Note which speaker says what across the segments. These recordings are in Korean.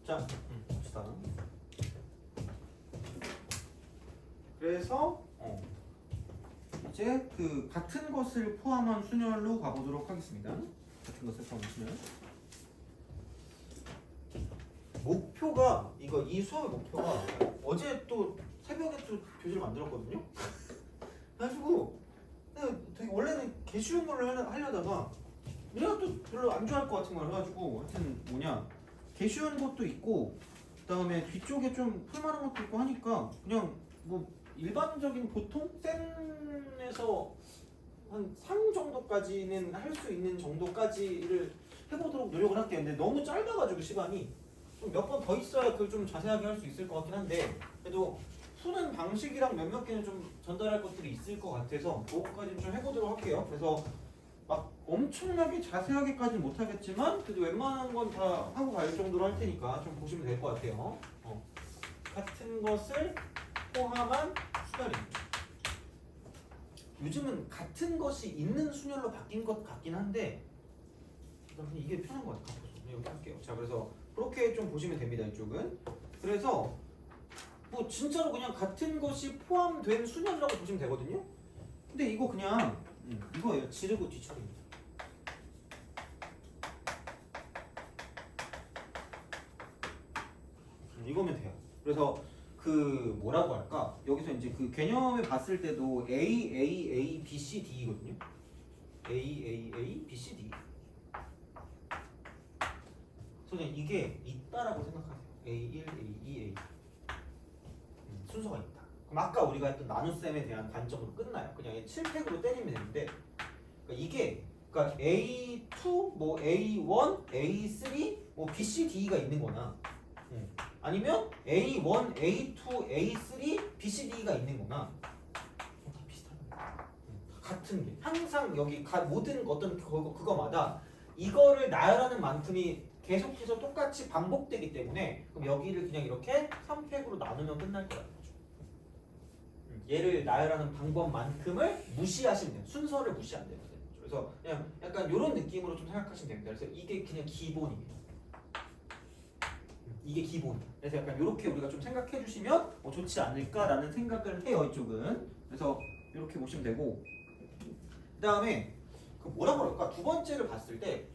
Speaker 1: 자, 봅시다. 그래서 이제 그 같은 것을 포함한 순열로 가보도록 하겠습니다. 같은 것을 포함한 순열. 목표가 이 수업의 목표가 어제 또 새벽에 또 교재를 만들었거든요. 그래가지고 되게 원래는 개 쉬운 걸로 하려다가 내가 또 별로 안 좋아할 것 같은 걸 해가지고 하여튼 개 쉬운 것도 있고 그다음에 뒤쪽에 좀 풀만한 것도 있고 하니까 그냥 뭐 일반적인 보통 센에서 한 3 정도까지는 할 수 있는 정도까지를 해보도록 노력을 할게요. 근데 너무 짧아가지고 시간이 좀 몇 번 더 있어야 그걸 좀 자세하게 할 수 있을 것 같긴 한데 그래도 푸는 방식이랑 몇몇 개는 좀 전달할 것들이 있을 것 같아서 그거까지는 좀 해보도록 할게요. 그래서 막 엄청나게 자세하게까지는 못하겠지만 그래도 웬만한 건 다 하고 갈 정도로 할 테니까 좀 보시면 될 것 같아요. 같은 것을 포함한 순열입니다. 요즘은 같은 것이 있는 순열로 바뀐 것 같긴 한데 이게 편한 것 같아요. 여기 할게요. 자, 그래서 그렇게 좀 보시면 됩니다. 이쪽은. 그래서 뭐 진짜로 그냥 같은 것이 포함된 순열이라고 보시면 되거든요. 근데 이거 그냥 이거예요. 지르고 뒤처리입니다. 이거면 돼요. 그래서 그 뭐라고 할까? 여기서 이제 그 개념을 봤을 때도 A, B, C, D거든요. A, B, C, D. 그래서 이게 있다라고 생각하세요. A1, A2, A. 순서가 있다. 그럼 아까 우리가 했던 나눗셈에 대한 관점으로 끝나요. 그냥 7팩으로 때리면 되는데 그러니까 A2, 뭐 A1, A3, 뭐 B, C, D가 있는 거나 아니면 A1, A2, A3, B, C, D가 있는 거나 다 비슷한 거예요. 같은 게 항상 여기 모든 어떤 그거마다 이거를 나열하는 만큼이 계속해서 똑같이 반복되기 때문에 그럼 여기를 그냥 이렇게 3팩으로 나누면 끝날 거라는 거죠. 얘를 나열하는 방법만큼을 무시하시면 돼요. 순서를 무시하면 되는 거죠. 그래서 그냥 약간 이런 느낌으로 좀 생각하시면 됩니다. 그래서 이게 그냥 기본입니다. 이게 기본. 그래서 약간 이렇게 우리가 좀 생각해 주시면 좋지 않을까라는 생각을 해요. 이쪽은. 그래서 이렇게 보시면 되고 그 다음에 그 뭐라고 그럴까? 두 번째를 봤을 때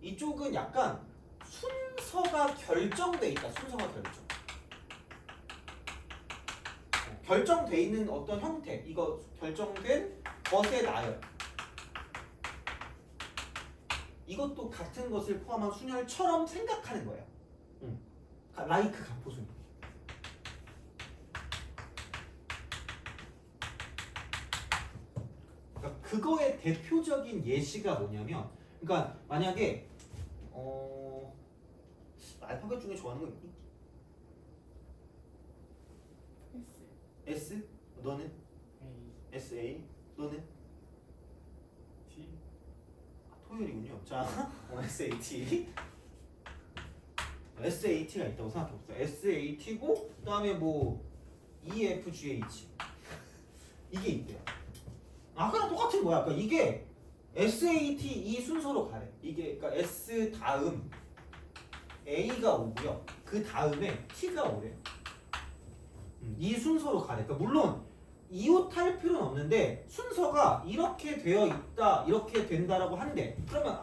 Speaker 1: 이쪽은 약간 순서가 결정돼 있다. 순서가 결정돼 있는 어떤 형태, 이거 결정된 것의 나열. 이것도 같은 것을 포함한 순열처럼 생각하는 거예요. 라이크 가포순. 그러니까 그거의 대표적인 예시가 뭐냐면, 그러니까 만약에 알파벳 중에 좋아하는 거 있니? S? 너는? SA? 너는?
Speaker 2: T.
Speaker 1: 토요일이군요. 자, SAT. SAT가 있다고 생각해봅시다. SAT고 그 다음에 뭐 EFGH 이게 있대요. 아까랑 똑같은 거야. 그러니까 이게 SAT 이 순서로 가래. 이게 그러니까 S 다음 A가 오고요. 그 다음에 T가 오래요. 이 순서로 가래. 그러니까 물론 이웃할 필요는 없는데 순서가 이렇게 되어 있다, 이렇게 된다라고 한대. 그러면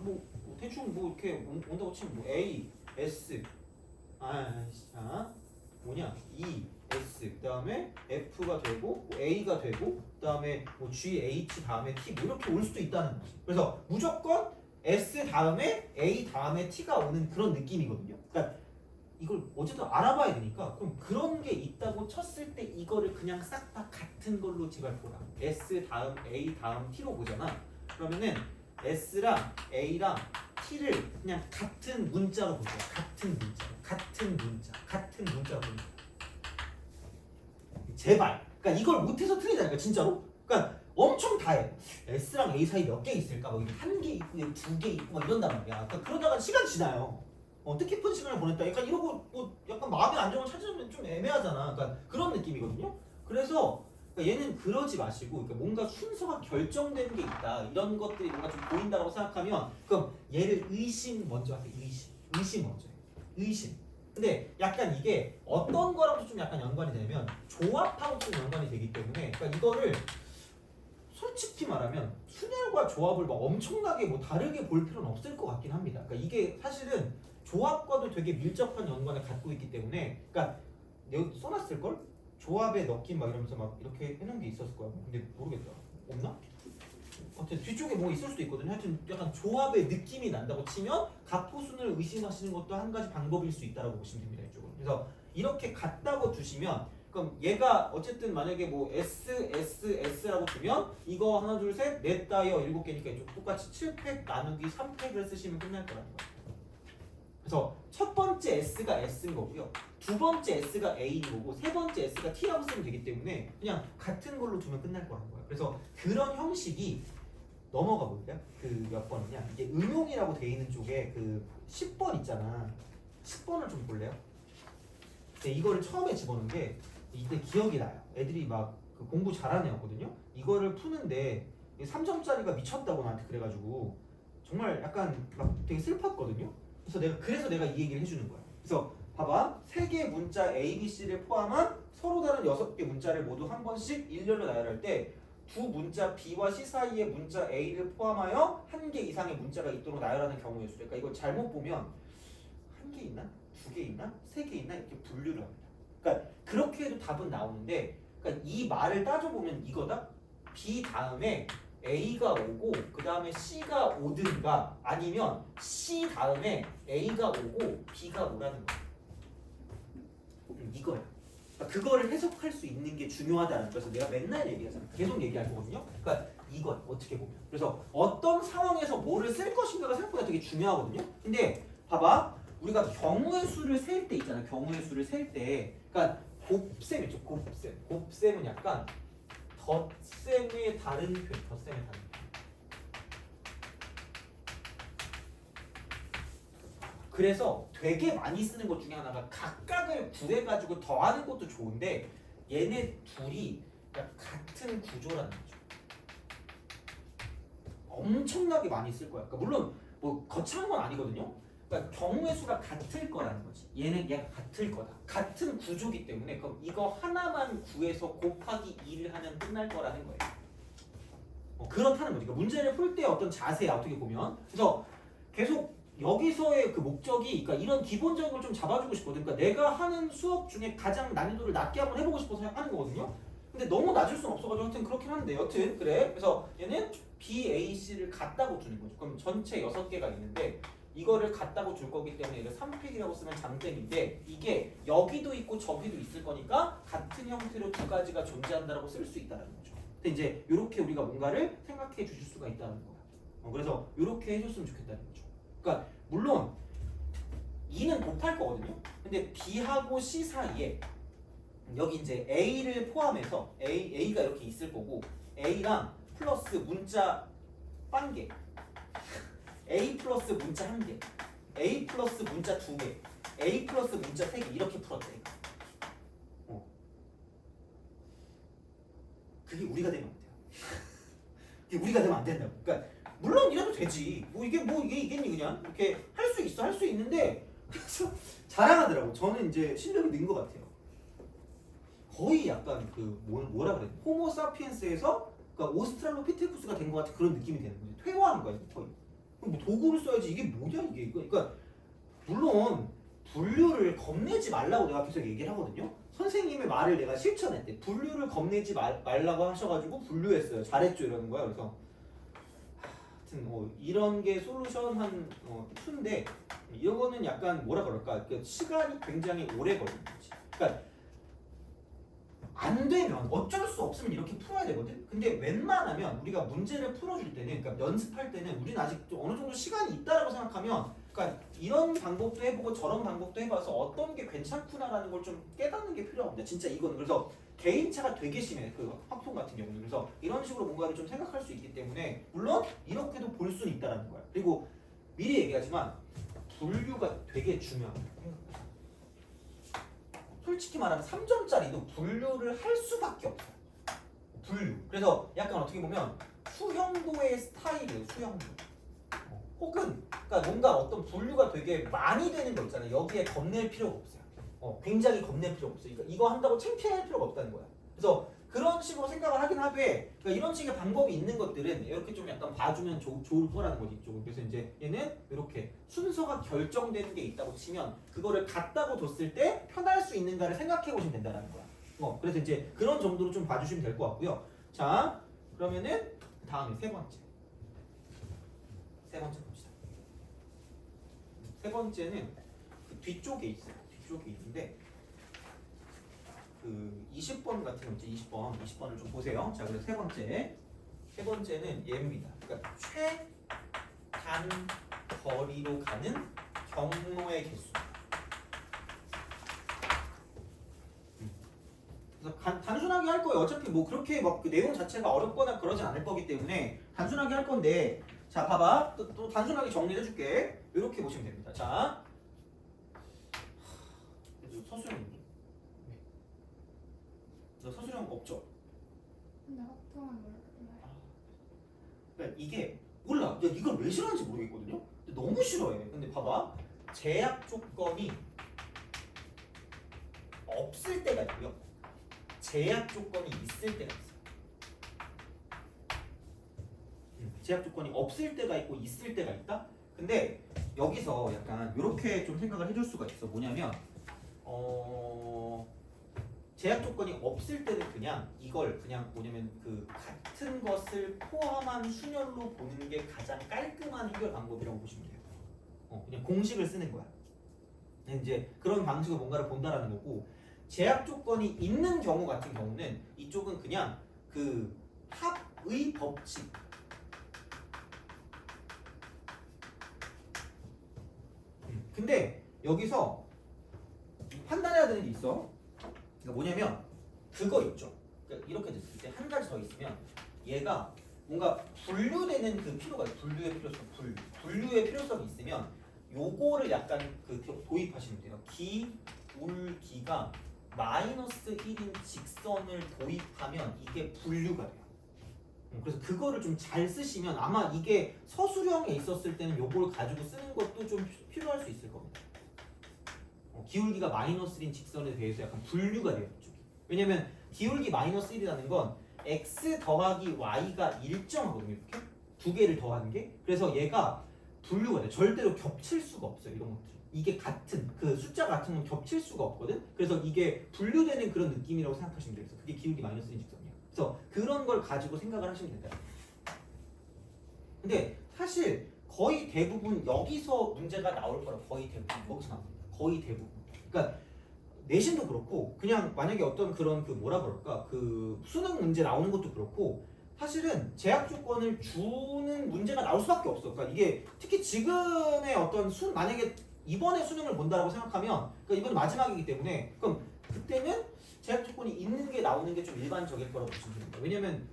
Speaker 1: 뭐 대충 뭐 이렇게 온다고 치면 뭐 A, S, 뭐냐 E, S, 그 다음에 F가 되고 뭐 A가 되고 그 다음에 뭐 G, H 다음에 T 뭐 이렇게 올 수도 있다는 거지. 그래서 무조건 S 다음에 A 다음에 T가 오는 그런 느낌이거든요. 그러니까 이걸 어쨌든 알아봐야 되니까 그럼 그런 게 있다고 쳤을 때 이거를 그냥 싹 다 같은 걸로 제발 보라. S 다음 A 다음 T로 보잖아. 그러면은 S랑 A랑 T를 그냥 같은 문자로 보세요. 같은 문자로 보니까 제발. 그러니까 이걸 못해서 틀리다니까 진짜로. 그러니까 엄청 다해. S랑 A 사이 몇 개 있을까? 뭐 한 개 있고 2개 있고 막 이런단 말이야. 그러니까 그러다가 시간 지나요. 뜻깊은 시간을 보냈다. 약간 이러고 뭐 약간 마음의 안정을 찾으면 좀 애매하잖아. 그러니까 그런 느낌이거든요. 그래서 그러니까 얘는 그러지 마시고 그러니까 뭔가 순서가 결정된 게 있다 이런 것들이 뭔가 좀 보인다고 생각하면 그럼 얘를 의심 먼저 하세요. 의심 먼저 해요. 의심. 근데 약간 이게 어떤 거랑도 좀 약간 연관이 되면 조합하고 좀 연관이 되기 때문에 그러니까 이거를 솔직히 말하면 순열과 조합을 막 엄청나게 뭐 다르게 볼 필요는 없을 것 같긴 합니다. 그러니까 이게 사실은 조합과도 되게 밀접한 연관을 갖고 있기 때문에 그러니까 여기 써놨을 걸? 조합에 넣긴 막 이러면서 막 이렇게 해놓은 게 있었을 거야. 근데 모르겠다. 없나? 하여튼 뒤쪽에 뭐 있을 수도 있거든요. 하여튼 약간 조합의 느낌이 난다고 치면 가포순을 의심하시는 것도 한 가지 방법일 수 있다고 보시면 됩니다. 이쪽은. 그래서 이렇게 같다고 두시면 그럼 얘가 어쨌든 만약에 뭐 SSS라고 두면 이거 하나 둘 셋 넷 다이어 7개니까 이쪽 똑같이 7팩 나누기 3팩을 쓰시면 끝날 거라는 거예요. 그래서 첫 번째 S가 S인 거고요. 두 번째 S가 A인 거고 세 번째 S가 T라고 쓰면 되기 때문에 그냥 같은 걸로 두면 끝날 거라는 거예요. 그래서 그런 형식이 넘어가 볼게요. 그 몇 번이냐? 이게 응용이라고 돼 있는 쪽에 그 10번 있잖아. 10번을 좀 볼래요? 근데 이거를 처음에 집어넣은 게 이때 기억이 나요. 애들이 막그 공부 잘하는 애였거든요. 이거를 푸는데 3점짜리가 미쳤다고 나한테 그래가지고 정말 약간 막 되게 슬펐거든요. 그래서 내가 이 얘기를 해주는 거야. 그래서 봐봐, 3개의 문자 A, B, C를 포함한 서로 다른 6개 문자를 모두 한 번씩 일렬로 나열할 때 두 문자 B와 C 사이의 문자 A를 포함하여 1개 이상의 문자가 있도록 나열하는 경우의 수. 그러니까 이걸 잘못 보면 1개 있나? 2개 있나? 3개 있나? 이렇게 분류를 합니다. 그러니까 그렇게 해도 답은 나오는데 그러니까 이 말을 따져보면 이거다. B 다음에 A가 오고 그 다음에 C가 오든가 아니면 C 다음에 A가 오고 B가 오라는 거야. 이거야. 그러니까 그거를 해석할 수 있는 게 중요하다는 거예요. 그래서 내가 맨날 얘기하잖아. 계속 얘기할 거거든요. 그러니까 이건 어떻게 보면. 그래서 어떤 상황에서 뭐를 쓸 것인가가 생각보다 되게 중요하거든요. 근데 봐봐. 우리가 경우의 수를 셀 때 있잖아. 경우의 수를 셀 때. 그러니까 곱셈 있죠. 곱셈. 곱셈은 약간 덧셈의 다른 표현. 덧셈의 다른 표현. 그래서 되게 많이 쓰는 것 중에 하나가 각각을 구해가지고 더하는 것도 좋은데 얘네 둘이 같은 구조라는 거죠. 엄청나게 많이 쓸 거야. 그러니까 물론 뭐 거창한 건 아니거든요. 그러니까 경우의 수가 같을 거라는 거지. 얘가 같을 거다. 같은 구조기 때문에 그럼 이거 하나만 구해서 곱하기 2를 하면 끝날 거라는 거예요. 그렇다는 거지. 그러니까 문제를 풀 때 어떤 자세야 어떻게 보면. 그래서 계속 여기서의 그 목적이 그러니까 이런 기본적인 걸 좀 잡아주고 싶거든. 그러니까 내가 하는 수업 중에 가장 난이도를 낮게 한번 해보고 싶어서 하는 거거든요. 근데 너무 낮을 수는 없어가지고 하여튼 그렇긴 한데 여튼 그래. 그래서 얘는 B, A, C를 같다고 주는 거죠. 그럼 전체 6개가 있는데 이거를 같다고 줄 거기 때문에 이걸 3팩이라고 쓰면 장땡인데 이게 여기도 있고 저기도 있을 거니까 같은 형태로 두 가지가 존재한다라고 쓸 수 있다는 거죠. 근데 이제 이렇게 우리가 뭔가를 생각해 주실 수가 있다는 거야. 그래서 이렇게 해줬으면 좋겠다는 거죠. 그러니까 물론 2는 곱할 거거든요. 근데 B하고 C 사이에 여기 이제 A를 포함해서 A가 이렇게 있을 거고 A랑 플러스 문자 1개 A 플러스 문자 1개 A 플러스 문자 2개 A 플러스 문자 3개 이렇게 풀었대. 그게 우리가 되면 안 돼요. 그게 우리가 되면 안 된다고. 그러니까 물론 이래도 되지. 이게 이겠니 그냥 이렇게 할 수 있는데 자랑하더라고. 저는 이제 실력이 는 것 같아요. 거의 약간 그 뭐라 그래? 호모사피엔스에서 그러니까 오스트랄로피테쿠스가 된 것 같은 그런 느낌이 되는 거지. 퇴화하는 거야 거의. 뭐 도구를 써야지 이게 뭐냐 이게 이거. 그러니까 물론 분류를 겁내지 말라고 내가 계속 얘기를 하거든요. 선생님의 말을 내가 실천했대. 분류를 겁내지 말라고 하셔가지고 분류했어요. 잘했죠 이러는 거야. 그래서 하여튼 이런 게 솔루션 한 2인데 이거는 약간 뭐라 그럴까? 그러니까 시간이 굉장히 오래 걸리는 거지. 그러니까 안 되면 어쩔 수 없으면 이렇게 풀어야 되거든. 근데 웬만하면 우리가 문제를 풀어줄 때는 그러니까 연습할 때는 우리는 아직 좀 어느 정도 시간이 있다라고 생각하면 그러니까 이런 방법도 해보고 저런 방법도 해봐서 어떤 게 괜찮구나라는 걸 좀 깨닫는 게 필요합니다. 진짜 이거는 그래서 개인차가 되게 심해. 그 확통 같은 경우는. 그래서 이런 식으로 뭔가를 좀 생각할 수 있기 때문에 물론 이렇게도 볼 수는 있다라는 거야. 그리고 미리 얘기하지만 분류가 되게 중요합니다. 솔직히 말하면 3점짜리도 분류를 할 수밖에 없어요.
Speaker 3: 분류. 그래서 약간 어떻게 보면 수형도의 스타일이에요. 수형도. 혹은 그러니까 뭔가 어떤 분류가 되게 많이 되는 거 있잖아요. 여기에 겁낼 필요가 없어요. 굉장히 겁낼 필요가 없어요. 그러니까 이거 한다고 창피할 필요가 없다는 거야. 그래서 그런 식으로 생각을 하긴 하되 그러니까 이런 식의 방법이 있는 것들은 이렇게 좀 약간 봐주면 좋을 거라는 거지 이쪽은. 그래서 이제 얘는 이렇게 순서가 결정되는 게 있다고 치면 그거를 같다고 뒀을 때 편할 수 있는가를 생각해 보시면 된다는 거야. 그래서 이제 그런 정도로 좀 봐주시면 될 것 같고요. 자 그러면은 다음에 세 번째 봅시다. 세 번째는 그 뒤쪽에 있어요. 뒤쪽에 있는데 그 20번 같은 거 있죠. 20번을 좀 보세요. 자, 그래서 세 번째는 얘입니다. 그러니까 최단거리로 가는 경로의 개수. 그래서 단순하게 할 거예요. 어차피 뭐 그렇게 막 그 내용 자체가 어렵거나 그러진 않을 거기 때문에 단순하게 할 건데, 자, 봐봐. 또 단순하게 정리해 줄게. 이렇게 보시면 됩니다. 자, 서술형 있니? 너 서술형 없죠?
Speaker 4: 근데 합성은 몰라요.
Speaker 3: 그러니까 이게 몰라. 야, 이걸 왜 싫어하는지 모르겠거든요. 근데 너무 싫어해. 근데 봐봐. 제약 조건이 없을 때가 있고요. 제약 조건이 있을 때가 있어요. 제약 조건이 없을 때가 있고 있을 때가 있다. 근데 여기서 약간 이렇게 좀 생각을 해줄 수가 있어. 뭐냐면 제약 조건이 없을 때는 그냥 이걸 그냥 뭐냐면 그 같은 것을 포함한 순열로 보는 게 가장 깔끔한 해결 방법이라고 보시면 돼요. 그냥 공식을 쓰는 거야. 이제 그런 방식으로 뭔가를 본다라는 거고, 제약 조건이 있는 경우 같은 경우는 이쪽은 그냥 그 합의 법칙. 근데 여기서 판단해야 되는 게 있어. 그러니까 뭐냐면 그거 있죠. 그러니까 이렇게 됐을 때 한 가지 더 있으면 얘가 뭔가 분류되는 그 필요가 있어요. 분류의 필요성이 있으면 요거를 약간 그 도입하시면 돼요. 기울기가 마이너스 1인 직선을 도입하면 이게 분류가 돼요. 그래서 그거를 좀 잘 쓰시면 아마 이게 서술형에 있었을 때는 요걸 가지고 쓰는 것도 좀 필요할 수 있을 겁니다. 기울기가 마이너스 1인 직선에 대해서 약간 분류가 돼요. 이쪽이. 왜냐면 기울기 마이너스 1이라는 건 x 더하기 y가 일정하거든요. 이렇게 두 개를 더하는 게. 그래서 얘가 분류가 돼요. 절대로 겹칠 수가 없어요. 이런 것들. 이게 같은 그 숫자 같은 건 겹칠 수가 없거든. 그래서 이게 분류되는 그런 느낌이라고 생각하시면 돼요. 그래서 그게 기울기 마이너스 1인 직선이에요. 그래서 그런 걸 가지고 생각을 하시면 된다. 근데 사실 거의 대부분 여기서 문제가 나올 거라. 거의 대부분 여기서 나옵니다. 거의 대부분. 그러니까 내신도 그렇고 그냥 만약에 어떤 그런 그 뭐라 그럴까 그 수능 문제 나오는 것도 그렇고 사실은 제약 조건을 주는 문제가 나올 수밖에 없어. 그러니까 이게 특히 지금의 어떤 만약에 이번에 수능을 본다라고 생각하면 그러니까 이번 마지막이기 때문에 그럼 그때는 제약 조건이 있는 게 나오는 게 좀 일반적일 거라고 보시면 됩니다. 왜냐면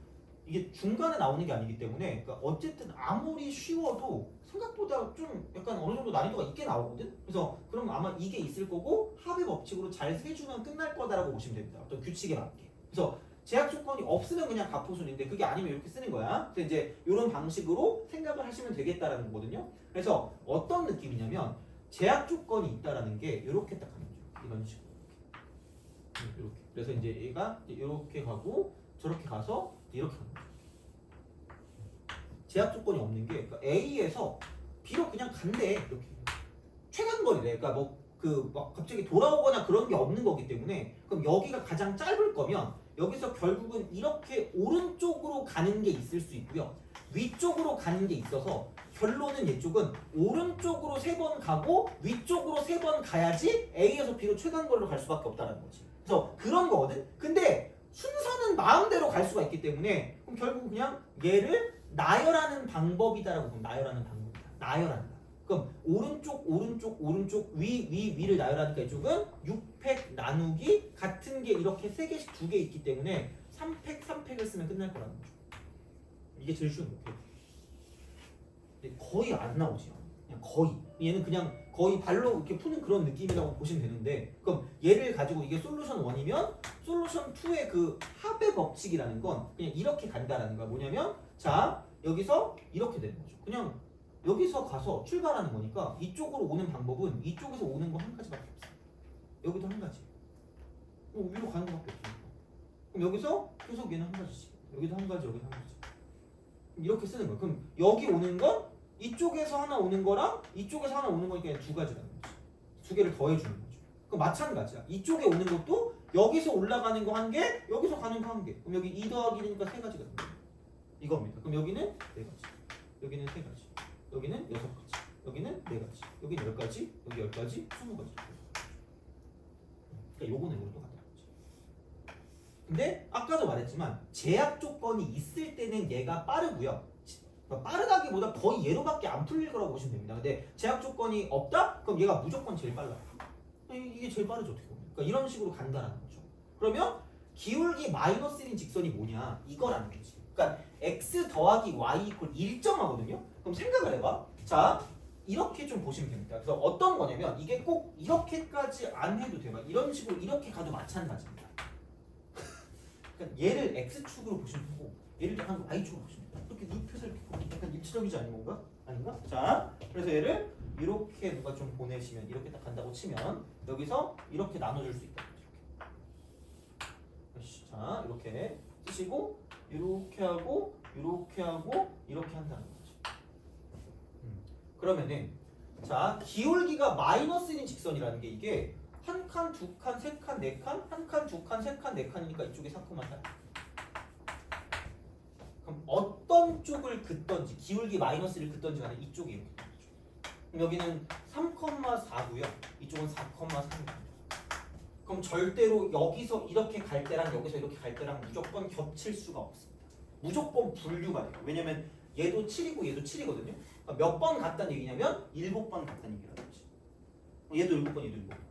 Speaker 3: 이게 중간에 나오는 게 아니기 때문에 그러니까 어쨌든 아무리 쉬워도 생각보다 좀 약간 어느 정도 난이도가 있게 나오거든. 그래서 그럼 아마 이게 있을 거고 합의 법칙으로 잘 세주면 끝날 거다라고 보시면 됩니다. 어떤 규칙에 맞게. 그래서 제약 조건이 없으면 그냥 가포순인데 그게 아니면 이렇게 쓰는 거야. 그래서 이제 이런 방식으로 생각을 하시면 되겠다라는 거거든요. 그래서 어떤 느낌이냐면 제약 조건이 있다라는 게 이렇게 딱 가는 거죠. 이런 식으로 이렇게. 그래서 이제 얘가 이렇게 가고 저렇게 가서 이렇게 가는 거죠. 제약 조건이 없는 게 그러니까 A에서 B로 그냥 간대. 이렇게 최단거리래. 그러니까 막 갑자기 돌아오거나 그런 게 없는 거기 때문에 그럼 여기가 가장 짧을 거면 여기서 결국은 이렇게 오른쪽으로 가는 게 있을 수 있고요. 위쪽으로 가는 게 있어서 결론은 이쪽은 오른쪽으로 3번 가고 위쪽으로 3번 가야지 A에서 B로 최단거리로 갈 수밖에 없다는 거지. 그래서 그런 거거든. 근데 순서는 마음대로 갈 수가 있기 때문에 그럼 결국 그냥 얘를 나열하는 방법이다라고 보면 나열하는 방법이다. 나열한다. 그럼 오른쪽 위를 나열하니까 이쪽은 6팩 나누기 같은 게 이렇게 3개씩 2개 있기 때문에 3팩을 쓰면 끝날 거라는 거죠. 이게 제일 쉬운 거예요. 근데 거의 안 나오지. 그냥 거의. 얘는 그냥 거의 발로 이렇게 푸는 그런 느낌이라고 보시면 되는데 그럼 얘를 가지고 이게 솔루션 1이면 솔루션 2의 그 합의 법칙이라는 건 그냥 이렇게 간다라는 거야. 뭐냐면 자 여기서 이렇게 되는 거죠. 그냥 여기서 가서 출발하는 거니까 이쪽으로 오는 방법은 이쪽에서 오는 거 한 가지밖에 없어. 여기도 한 가지. 위로 가는 거밖에 없으니까. 그럼 여기서 계속 얘는 한 가지씩. 여기도 한 가지, 여기도 한 가지. 이렇게 쓰는 거야. 그럼 여기 오는 건 이쪽에서 하나 오는 거랑 이쪽에서 하나 오는 거니까 두 가지라는 거지. 두 개를 더해주는 거죠. 그럼 마찬가지야. 이쪽에 오는 것도 여기서 올라가는 거 한 개, 여기서 가는 거 한 개. 그럼 여기 2 더하기 1이니까 세 가지가 됩니다. 이겁니다. 그럼 여기는 네 가지, 여기는 세 가지, 여기는 6가지, 여기는 4가지, 여기는 10가지, 여기 10가지, 20가지. 그러니까 요거는 이것도 같다는 거지. 근데 아까도 말했지만 제약 조건이 있을 때는 얘가 빠르고요. 빠르다기보다 거의 얘로밖에 안 풀릴 거라고 보시면 됩니다. 근데 제약 조건이 없다? 그럼 얘가 무조건 제일 빨라요. 이게 제일 빠르죠 어떻게 보면. 그러니까 이런 식으로 간다라는 거죠. 그러면 기울기 마이너스 1인 직선이 뭐냐? 이거라는 거지. 그러니까 x 더하기 y 이퀄 일정하거든요. 그럼 생각을 해봐. 자 이렇게 좀 보시면 됩니다. 그래서 어떤 거냐면 이게 꼭 이렇게까지 안 해도 돼요. 이런 식으로 이렇게 가도 마찬가지입니다. 그러니까 얘를 x축으로 보시면 되고 얘를 약간 y축으로 보시면 돼요. 이렇게 눕혀서 이렇게 보면 약간 입체적이지 않은 건가? 아닌가? 자 그래서 얘를 이렇게 누가 좀 보내시면 이렇게 딱 간다고 치면 여기서 이렇게 나눠줄 수 있다. 이렇게. 자 이렇게 쓰시고 이렇게 하고 이렇게 하고 이렇게 한다는 거죠. 그러면은 자 기울기가 마이너스 1인 직선이라는 게 이게 한 칸, 두 칸, 세 칸, 네 칸, 한 칸, 두 칸, 세 칸, 네 칸이니까 이쪽에 4,4. 그럼 어떤 쪽을 긋던지 기울기 마이너스 1을 긋던지 간에 이쪽이 이렇게 되는 거죠. 그럼 여기는 3,4고요. 이쪽은 4,3입니다. 그럼 절대로 여기서 이렇게 갈 때랑 여기서 이렇게 갈 때랑 무조건 겹칠 수가 없습니다. 무조건 분류가 돼요. 왜냐면 얘도 7이고 얘도 7이거든요. 그러니까 몇 번 갔다는 얘기냐면 7번 갔다는 얘기라는 거지. 얘도 7번, 얘도 7번.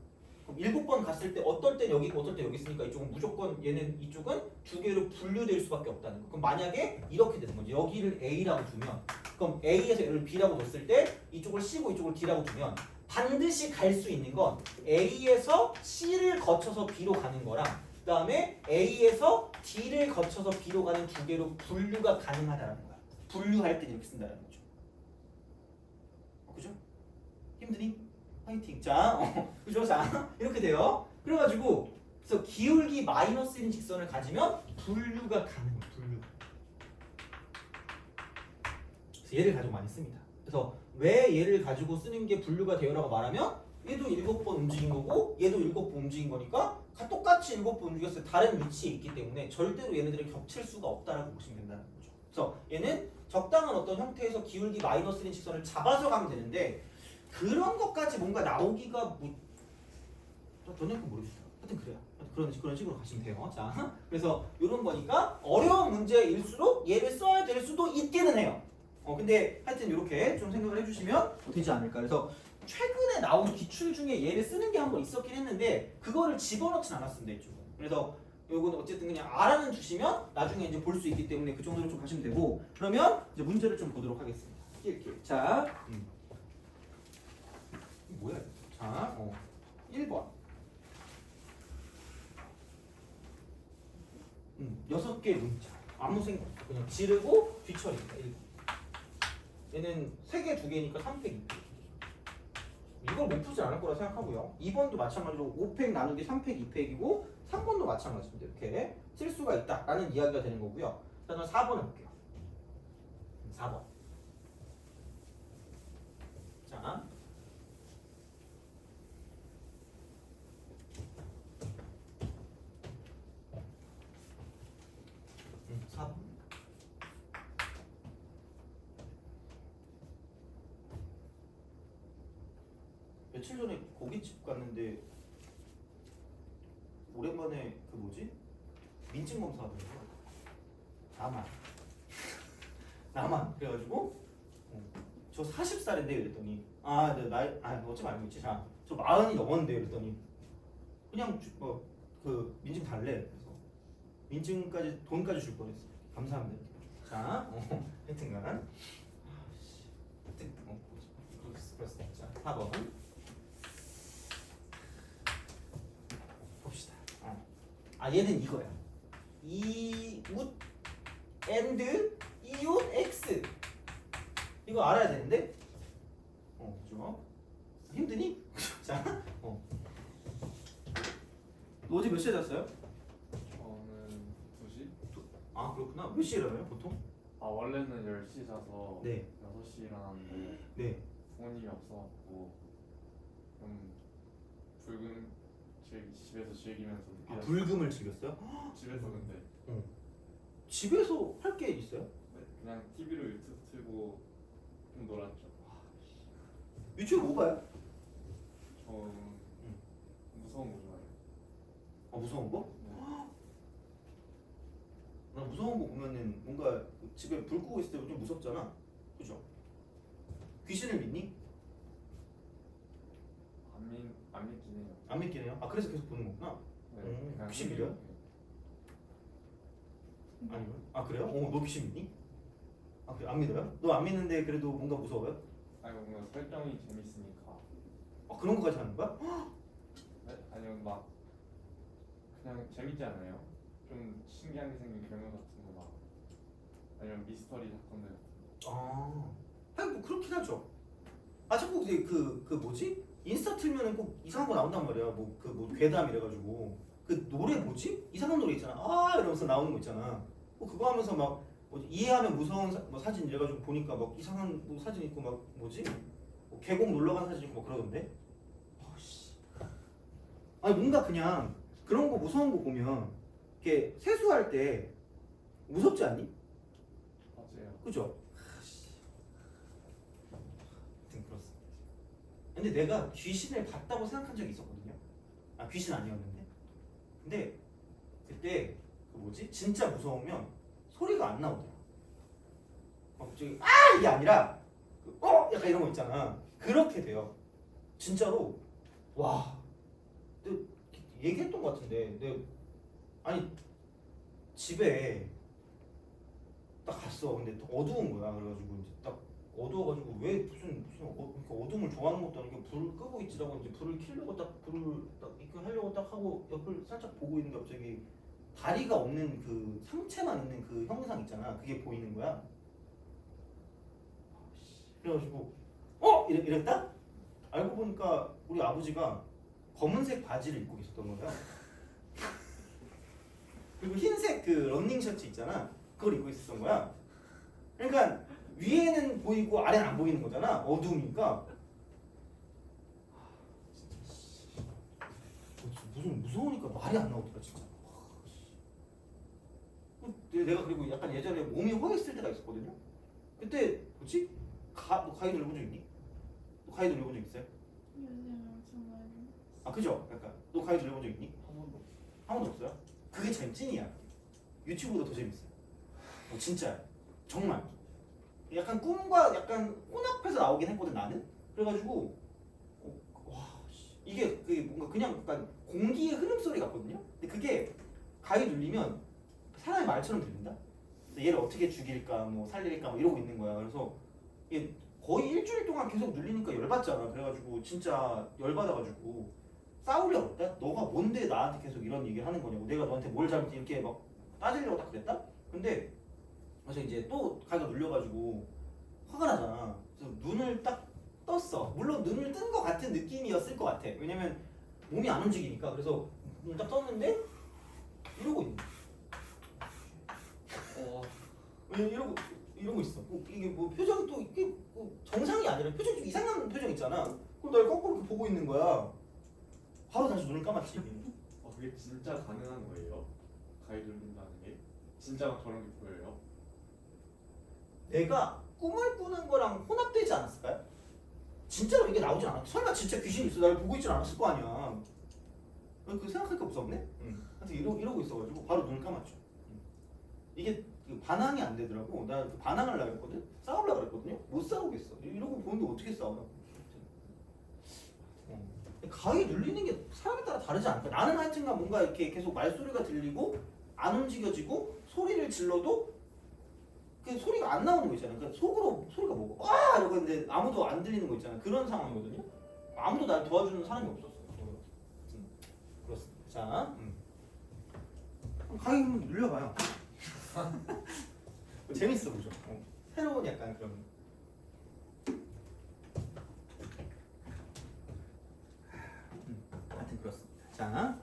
Speaker 3: 그럼 7번 갔을 때 어떨 때 여기 있고 어떨 때 여기 있으니까 이쪽은 무조건 얘는 이쪽은 두 개로 분류될 수밖에 없다는 거. 그럼 만약에 이렇게 되는 거지. 여기를 A라고 두면 그럼 A에서 얘를 B라고 뒀을 때 이쪽을 C고 이쪽을 D라고 두면 반드시 갈 수 있는 건 A에서 C를 거쳐서 B로 가는 거랑 그 다음에 A에서 D를 거쳐서 B로 가는 두 개로 분류가 가능하다는 거야. 분류할 때 이렇게 쓴다는 거죠. 그죠? 힘드니? 화이팅. 자, 그죠? 자, 이렇게 돼요. 그래가지고 그래서 기울기 마이너스 1인 직선을 가지면 분류가 가능해요. 분류. 그래서 얘를 가지고 많이 씁니다. 그래서 왜 얘를 가지고 쓰는 게 분류가 되어라고 말하면 얘도 7번 움직인 거고 얘도 7번 움직인 거니까 똑같이 7번 움직였을 때 다른 위치에 있기 때문에 절대로 얘네들이 겹칠 수가 없다라고 보시면 된다는 거죠. 그래서 얘는 적당한 어떤 형태에서 기울기 마이너스 1인 직선을 잡아서 가면 되는데 그런 것까지 뭔가 나오기가 뭐 전혀 모르겠어요. 하여튼 그래요. 그런 식으로 가시면 돼요. 자, 그래서 이런 거니까 어려운 문제일수록 얘를 써야 될 수도 있기는 해요. 근데 하여튼 이렇게 좀 생각을 해주시면 되지 않을까. 그래서 최근에 나온 기출 중에 얘를 쓰는 게 한 번 있었긴 했는데 그거를 집어넣진 않았습니다. 이쪽은. 그래서 요거는 어쨌든 그냥 알아는 주시면 나중에 이제 볼 수 있기 때문에 그 정도로 좀 가시면 되고 그러면 이제 문제를 좀 보도록 하겠습니다. 이렇게. 자, 뭐야? 자, 1번. 6개의 문자. 아무 생각 없어. 그냥 지르고 뒤처리니까 1번. 얘는 3개, 2개니까 3팩, 2팩. 이걸 못 풀지 않을 거라 생각하고요. 2번도 마찬가지로 5팩 나누기 3팩, 2팩이고 3번도 마찬가지입니다. 이렇게 쓸 수가 있다라는 이야기가 되는 거고요. 자, 저는 4번 해볼게요. 4번. 자. 4번. 며칠 전에 고깃집 갔는데 오랜만에 그 뭐지? 민증 검사 하더라고요. 나만 그래가지고 저 40살인데 그랬더니 네, 나이 어차피 알고 있지. 자, 저 40이 넘었는데 그랬더니 그냥 그 민증 달래. 그래서 민증까지 돈까지 줄 뻔했어. 감사합니다. 자, 하여튼간 하여튼 그렇습니다. 자, 4번 봅시다. 아 얘는 이거야. 이웃 and 이웃 x 이거 알아야 되는데 그죠? 힘드니? 자, 너 어제 몇 시에 잤어요?
Speaker 2: 저는 2시?
Speaker 3: 아 그렇구나. 몇 시에 일어나요 보통?
Speaker 2: 아 원래는 10시 자서
Speaker 3: 네.
Speaker 2: 6시 일어났는데
Speaker 3: 네.
Speaker 2: 부모님이 없어갖고 좀 붉은 집에서 즐기면서 늦게
Speaker 3: 아,
Speaker 2: 잤어요.
Speaker 3: 불금을 즐겼어요?
Speaker 2: 집에서 근데
Speaker 3: 집에서 할 게 있어요?
Speaker 2: 네, 그냥 TV로 유튜브 틀고 좀 놀았죠.
Speaker 3: 유튜브 뭐 봐요?
Speaker 2: 저 무서운 거 좋아해요.
Speaker 3: 아 무서운 거?
Speaker 2: 네.
Speaker 3: 나 무서운 거 보면은 뭔가 집에 불 끄고 있을 때 좀 무섭잖아. 그죠? 귀신을 믿니?
Speaker 2: 안 믿긴 해요.
Speaker 3: 안 믿긴 해요. 아 그래서 계속 보는 거구나.
Speaker 2: 네,
Speaker 3: 귀신
Speaker 2: TV로
Speaker 3: 믿어요?
Speaker 2: 이렇게.
Speaker 3: 아니요. 아 그래요? 너 귀신 믿니? 아 그래 안 믿어요? 너 안 믿는데 그래도 뭔가 무서워요?
Speaker 2: 아니 뭔가 설정이 재밌으니까.
Speaker 3: 아 그런 거까지 하는 거야?
Speaker 2: 네? 아니면 막 그냥 재밌지 않아요? 좀 신기하게 생긴 괴물 같은 거 막 아니면 미스터리 사건들 같은 거.
Speaker 3: 아, 아니 뭐 그렇긴 하죠. 아 자꾸 이제 그 뭐지? 인스타 틀면은 꼭 이상한 거 나온단 말이야. 뭐 괴담 이래가지고 그 노래 뭐지? 이상한 노래 있잖아. 아 이러면서 나오는 거 있잖아. 뭐 그거 하면서 막 뭐지? 이해하면 무서운 뭐 사진 이래가지고 보니까 막 이상한 뭐 사진 있고 막 뭐지? 뭐 계곡 놀러 간 사진 있고 막 그러던데. 아씨. 아니 뭔가 그냥 그런 거 무서운 거 보면 이렇게 세수할 때 무섭지 않니?
Speaker 2: 맞아요.
Speaker 3: 그죠? 아무튼 그렇습니다. 근데 내가 귀신을 봤다고 생각한 적이 있었거든요. 아 귀신 아니었는데. 근데 그때 그 뭐지? 진짜 무서우면 소리가 안 나오더라. 갑자기 아 이게 아니라 약간 이런 거 있잖아. 그렇게 돼요. 진짜로 와. 내가 얘기했던 것 같은데. 아니 집에 딱 갔어. 근데 또 어두운 거야. 그래가지고 이제 딱 어두워가지고 왜 무슨 이렇게 어둠을 좋아하는 것도 아니고 불을 끄고 있지라고 이제 불을 켜려고 딱 불을 딱 이렇게 하려고 딱 하고 옆을 살짝 보고 있는데 갑자기 다리가 없는 그 상체만 있는 그 형상 있잖아. 그게 보이는 거야. 그래가지고 이랬다? 알고 보니까 우리 아버지가 검은색 바지를 입고 계셨던 거야. 그리고 흰색 그 런닝 셔츠 있잖아. 그걸 입고 있었던 거야. 그러니까 위에는 보이고 아래는 안 보이는 거잖아. 어두우니까. 무슨 무서우니까 말이 안 나오더라 진짜. 내가 그리고 약간 예전에 몸이 허했을 때가 있었거든요. 그때 뭐지? 너 가위 눌려본 적 있니? 너 가위 눌려본 적 있어요?
Speaker 4: 요즘은 정말
Speaker 3: 아 그죠? 약간 너 가위 눌려본 적 있니?
Speaker 2: 한 번도.
Speaker 3: 한 번도 없어요? 그게 제일 찐이야. 유튜브보다 더 재밌어요. 진짜야. 정말. 약간 꿈과 약간 혼합해서 나오긴 했거든 나는. 그래가지고 이게 그 뭔가 그냥 약간 공기의 흐름 소리 같거든요. 근데 그게 가위 눌리면 사람의 말처럼 들린다. 근데 얘를 어떻게 죽일까, 뭐 살릴까, 뭐 이러고 있는 거야. 그래서 이게 거의 일주일 동안 계속 눌리니까 열받잖아. 그래가지고 진짜 열받아가지고 싸우려고 그랬다. 너가 뭔데 나한테 계속 이런 얘기를 하는 거냐고. 내가 너한테 뭘 잘못해 이렇게 막 따지려고 딱 그랬다. 근데 그래서 이제 또 가위가 눌려가지고 화가 나잖아. 그래서 눈을 딱 떴어. 물론 눈을 뜬 것 같은 느낌이었을 것 같아. 왜냐면 몸이 안 움직이니까. 그래서 눈을 딱 떴는데 이러고 있는 거야. 이러고 있어. 이게 뭐 표정이 또 이게 뭐 정상이 아니라 표정이 좀 이상한 표정 있잖아. 그럼 날 거꾸로 이렇게 보고 있는 거야. 바로 다시 눈을 감았지.
Speaker 2: 그게 진짜 가능한 거예요? 가위 눌린다는 게? 진짜 막 저런 게 보여요?
Speaker 3: 내가 꿈을 꾸는 거랑 혼합되지 않았을까요? 진짜로 이게 나오진 않았어. 설마 진짜 귀신이 있어 날 보고 있진 않았을 거 아니야. 그 생각하니까 무섭네. 하여튼 이러고 있어가지고 바로 눈을 감았죠. 이게 그 반항이 안 되더라고. 나 그 반항을 하려고 했거든. 싸우려고 그랬거든요. 못 싸우겠어. 이러고 보는데 어떻게 싸우냐고. 가위 눌리는 게 사람에 따라 다르지 않을까? 나는 하여튼간 뭔가 이렇게 계속 말소리가 들리고 안 움직여지고 소리를 질러도 그 소리가 안 나오는 거 있잖아. 그러니까 속으로 소리가 뭐고 와 이러고 있는데 아무도 안 들리는 거 있잖아. 그런 상황이거든요. 아무도 날 도와주는 사람이 없었어. 그렇습니다. 자,
Speaker 1: 강의 한번 눌려봐요. 재밌어 보죠. 새로운 약간 그런. 하여튼 그렇습니다. 자,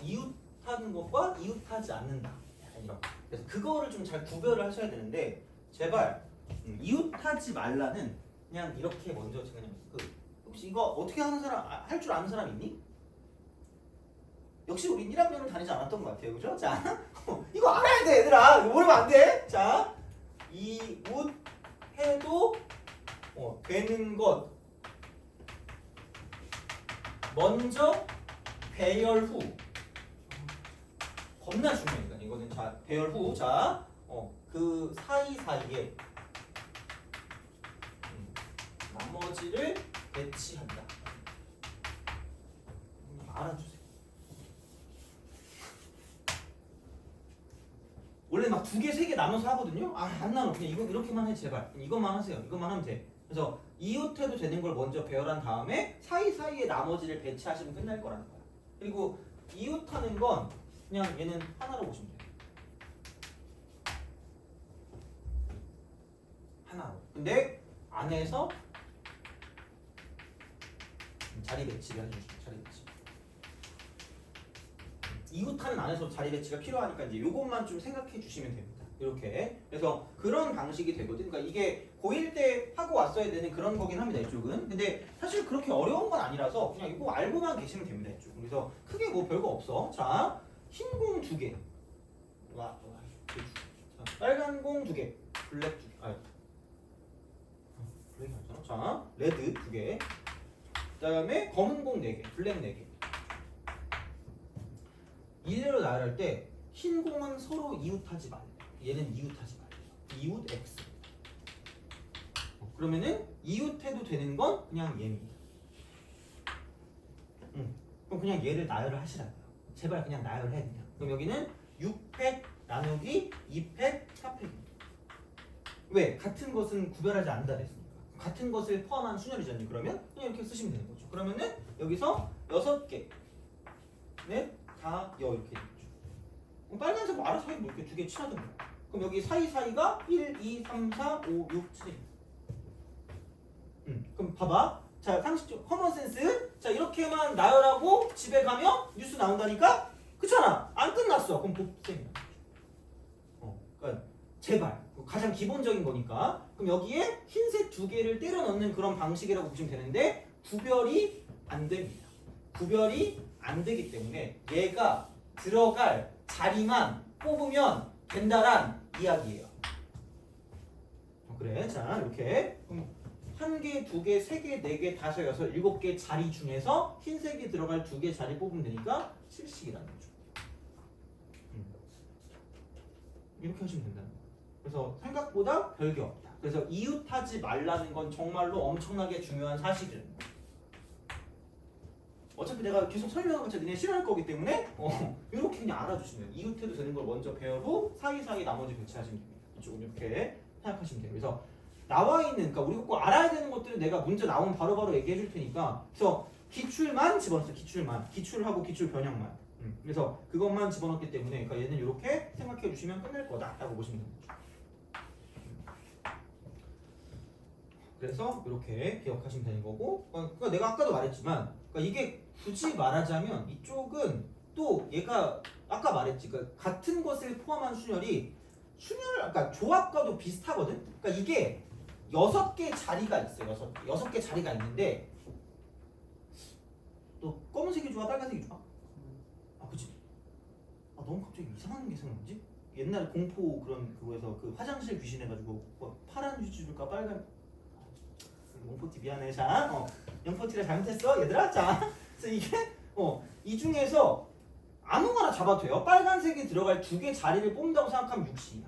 Speaker 3: 이웃하는 것과 이웃하지 않는다. 약간 이런. 그래서 그거를 좀 잘 구별을 하셔야 되는데 제발 이웃하지 말라는 그냥 이렇게 먼저 제가 그냥 혹시 이거 어떻게 하는 사람 할 줄 아는 사람 있니? 역시 우린 1학년을 다니지 않았던 것 같아요, 그죠? 자, 이거 알아야 돼, 얘들아. 이거 모르면 안 돼. 자, 이웃해도 되는 것 먼저 배열 후. 겁나 중요합니다. 이거는 자 배열 후. 자, 그 사이사이에 나머지를 배치한다. 알아주세요. 원래 막 2개, 3개 나눠서 하거든요. 안 나눠. 그냥 이거 이렇게만 해 제발. 이것만 하세요. 이것만 하면 돼. 그래서 이웃해도 되는 걸 먼저 배열한 다음에 사이사이에 나머지를 배치하시면 끝날 거라는 거야. 그리고 이웃하는 건 그냥 얘는 하나로 보시면 돼요. 하나로. 근데 안에서 자리 배치를 해주시죠. 자리 배치. 이웃하는 안에서 자리 배치가 필요하니까 이제 요것만 좀 생각해 주시면 됩니다. 이렇게. 그래서 그런 방식이 되거든. 그러니까 이게 고1 때 하고 왔어야 되는 그런 거긴 합니다. 이쪽은. 근데 사실 그렇게 어려운 건 아니라서 그냥 이거 알고만 계시면 됩니다. 이쪽. 그래서 크게 뭐 별거 없어. 자, 흰 공 2개. 자, 빨간 공 2개. 블랙 2개. 블랙이 아니잖아. 자, 레드 2개. 그다음에 검은 공 4개. 블랙 4개. 일례로 나열할 때 흰 공은 서로 이웃하지 말래. 얘는 이웃하지 말래. 이웃 X. 그러면은 이웃해도 되는 건 그냥 얘입니다. 그럼 그냥 얘를 나열을 하시라고요. 제발 그냥 나열해 그냥. 그럼 여기는 6팩 나누기 2팩 4팩입니다. 왜? 같은 것은 구별하지 않는다 그랬으니까. 같은 것을 포함한 순열이잖아요. 그러면 그냥 이렇게 쓰시면 되는 거죠. 그러면은 여기서 6개, 넷, 다, 이렇게 되죠. 그럼 빨간색 뭐 알아서 뭐 이렇게 2개 칠하던 거야. 그럼 여기 사이사이가 1, 2, 3, 4, 5, 6, 7입니다. 그럼 봐봐. 자, 상식적 커먼센스. 자, 이렇게만 나열하고 집에 가면 뉴스 나온다니까? 그렇잖아. 안 끝났어. 그럼 복습이야. 그러니까 제발 가장 기본적인 거니까. 그럼 여기에 흰색 2개를 때려 넣는 그런 방식이라고 보시면 되는데 구별이 안 됩니다. 구별이 안 되기 때문에 얘가 들어갈 자리만 뽑으면 된다란 이야기예요. 그래. 자, 이렇게. 그럼 1개, 2개, 3개, 4개, 5, 6, 7개 자리 중에서 흰색이 들어갈 2개 자리 뽑으면 되니까 7씩이라는 거죠. 이렇게 하시면 된다는 거예요. 그래서 생각보다 별게 없다. 그래서 이웃하지 말라는 건 정말로 엄청나게 중요한 사실이라는 거예요. 어차피 내가 계속 설명해봤자 니네 싫어할 거기 때문에 이렇게 그냥 알아주시면 돼요. 이웃해도 되는 걸 먼저 배열 후 사이사이 나머지 배치하시면 됩니다. 이쪽은 이렇게 생각하시면 돼요. 그래서 나와 있는, 그러니까 우리가 꼭 알아야 되는 것들은 내가 문제 나오면 바로바로 얘기해 줄 테니까 그래서 기출만 집어넣었어요. 기출하고 기출 변형만. 그래서 그것만 집어넣기 때문에 그러니까 얘는 이렇게 생각해 주시면 끝날 거다라고 보시면 됩니다. 그래서 이렇게 기억하시면 되는 거고, 그러니까 내가 아까도 말했지만 그러니까 이게 굳이 말하자면 이쪽은 또 얘가 아까 말했지, 그러니까 같은 것을 포함한 순열이 그러니까 조합과도 비슷하거든. 그러니까 이게 6개 자리가 있어요. 6개 자리가 있는데 또 검은색이 좋아, 빨간색이 좋아? 그치? 너무 갑자기 이상한 게 생각나지? 옛날 공포 그런 그거에서 그 화장실 귀신 해가지고 파란 휴지 줄까 빨간 영포티 미안해. 자, 영포티를 잘못했어 얘들아. 자, 그래서 이게 이 중에서 아무거나 잡아도 돼요. 빨간색이 들어갈 2개 자리를 뽑는다고 생각하면 60이야.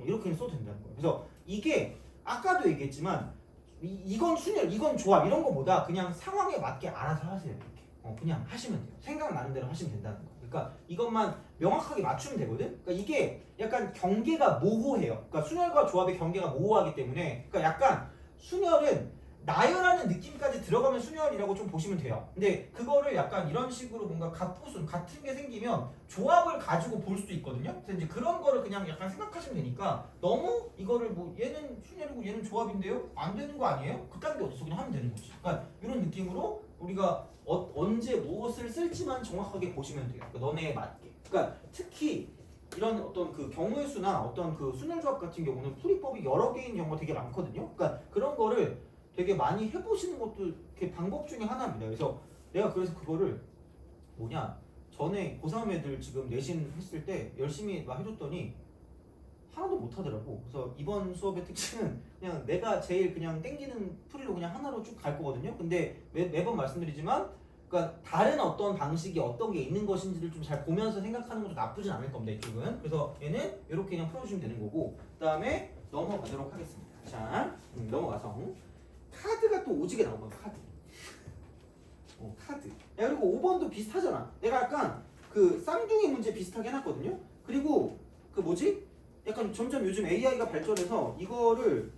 Speaker 3: 이렇게 써도 된다는 거예요. 그래서 이게 아까도 얘기했지만 이건 순열, 이건 조합 이런 거보다 그냥 상황에 맞게 알아서 하세요. 이렇게 그냥 하시면 돼요. 생각나는 대로 하시면 된다는 거예요. 그러니까 이것만 명확하게 맞추면 되거든. 그러니까 이게 약간 경계가 모호해요. 그러니까 순열과 조합의 경계가 모호하기 때문에 그러니까 약간 순열은 나열하는 느낌까지 들어가면 순열이라고 좀 보시면 돼요. 근데 그거를 약간 이런 식으로 뭔가 갑부순 같은 게 생기면 조합을 가지고 볼 수도 있거든요. 그래서 이제 그런 거를 그냥 약간 생각하시면 되니까 너무 이거를 뭐 얘는 순열이고 얘는 조합인데요? 안 되는 거 아니에요? 그딴 게 어디서 그냥 하면 되는 거지. 그러니까 이런 느낌으로 우리가 언제 무엇을 쓸지만 정확하게 보시면 돼요. 그러니까 너네에 맞게. 그러니까 특히 이런 어떤 그 경우의 수나 어떤 그 순열 조합 같은 경우는 풀이법이 여러 개인 경우가 되게 많거든요. 그러니까 그런 거를 되게 많이 해보시는 것도 이렇게 방법 중에 하나입니다. 그래서 내가 그래서 그거를 뭐냐 전에 고3 애들 지금 내신 했을 때 열심히 막 해줬더니 하나도 못하더라고. 그래서 이번 수업의 특징은 그냥 내가 제일 그냥 땡기는 풀이로 그냥 하나로 쭉 갈 거거든요. 근데 매번 말씀드리지만 그러니까 다른 어떤 방식이 어떤 게 있는 것인지를 좀 잘 보면서 생각하는 것도 나쁘진 않을 겁니다. 이쪽은. 그래서 얘는 이렇게 그냥 풀어주시면 되는 거고 그 다음에 넘어가도록 하겠습니다. 자 넘어가서 카드가 또 오지게 나온 거야. 카드. 카드. 야 그리고 5번도 비슷하잖아. 내가 약간 그 쌍둥이 문제 비슷하게 해놨거든요. 그리고 그 뭐지? 약간 점점 요즘 AI가 발전해서 이거를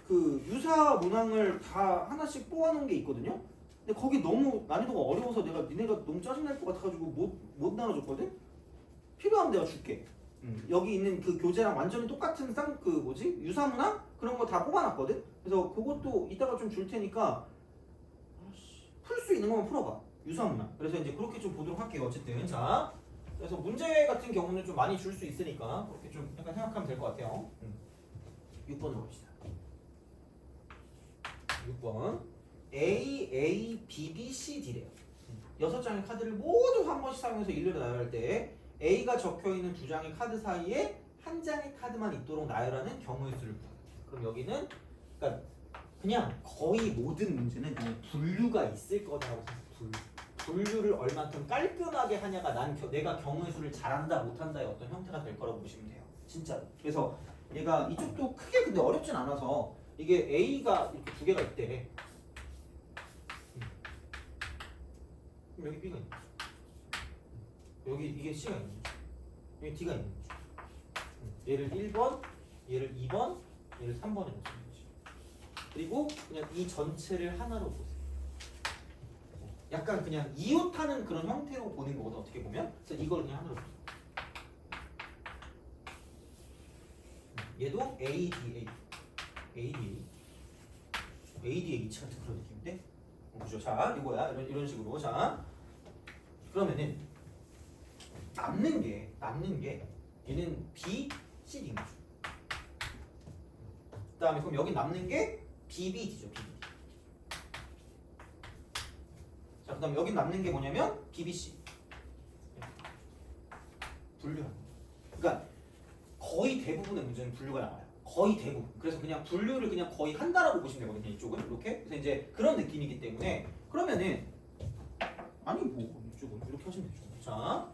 Speaker 3: 그 유사 문항을 다 하나씩 뽑아놓은 게 있거든요. 근데 거기 너무 난이도가 어려워서 내가 니네가 너무 짜증날 것 같아가지고 못 나눠줬거든. 필요하면 내가 줄게. 여기 있는 그 교재랑 완전히 똑같은 그 뭐지? 유사 문항 그런 거 다 뽑아놨거든. 그래서 그것도 이따가 좀 줄 테니까 풀 수 있는 것만 풀어봐. 유사 문항. 그래서 이제 그렇게 좀 보도록 할게요. 어쨌든 자. 그래서 문제 같은 경우는 좀 많이 줄 수 있으니까 그렇게 좀 약간 생각하면 될 것 같아요. 6번으로 봅시다. 6번 A, B, B, C, D래요. 6장의 카드를 모두 한 번씩 사용해서 일렬로 나열할 때 A가 적혀있는 2장의 카드 사이에 한 장의 카드만 있도록 나열하는 경우의 수를 구하라. 그럼 여기는 그러니까 그냥 거의 모든 문제는 그냥 분류가 있을 거다라고 생각해요. 분류를 얼만큼 깔끔하게 하냐가 내가 경우의 수를 잘한다 못한다의 어떤 형태가 될 거라고 보시면 돼요. 진짜. 그래서 얘가 이쪽도 크게 근데 어렵진 않아서 이게 A가 이렇게 2개가 있대. 그럼 여기 B가 있는 거죠. 여기 이게 C가 있는 거죠. 여기 D가 있는 거죠. 얘를 1번, 얘를 2번, 얘를 3번으로 쓰는 거죠. 그리고 그냥 이 전체를 하나로 보세요. 약간 그냥 이웃하는 그런 형태로 보는 거거든 어떻게 보면. 그래서 이걸 그냥 하나로 보세요. 얘도 A, D, A, A, D, A, A, D, A 같은 그런 느낌인데. 그죠? 자, 이거야. 이런 식으로. 자, 그러면은 남는 게 얘는 B, C, D인 거죠. 그다음에 그럼 여기 남는 게 B, B, D죠. B, B. 자, 그다음 여기 남는 게 뭐냐면 B, B, C. 분류하는 거. 그러니까 거의 대부분의 문제는 분류가 나와요. 거의 대부분. 그래서 그냥 분류를 그냥 거의 한다라고 보시면 되거든요. 이쪽은 이렇게. 그래서 이제 그런 느낌이기 때문에 그러면은 아니 뭐 이쪽은 이렇게 하시면 되죠. 자,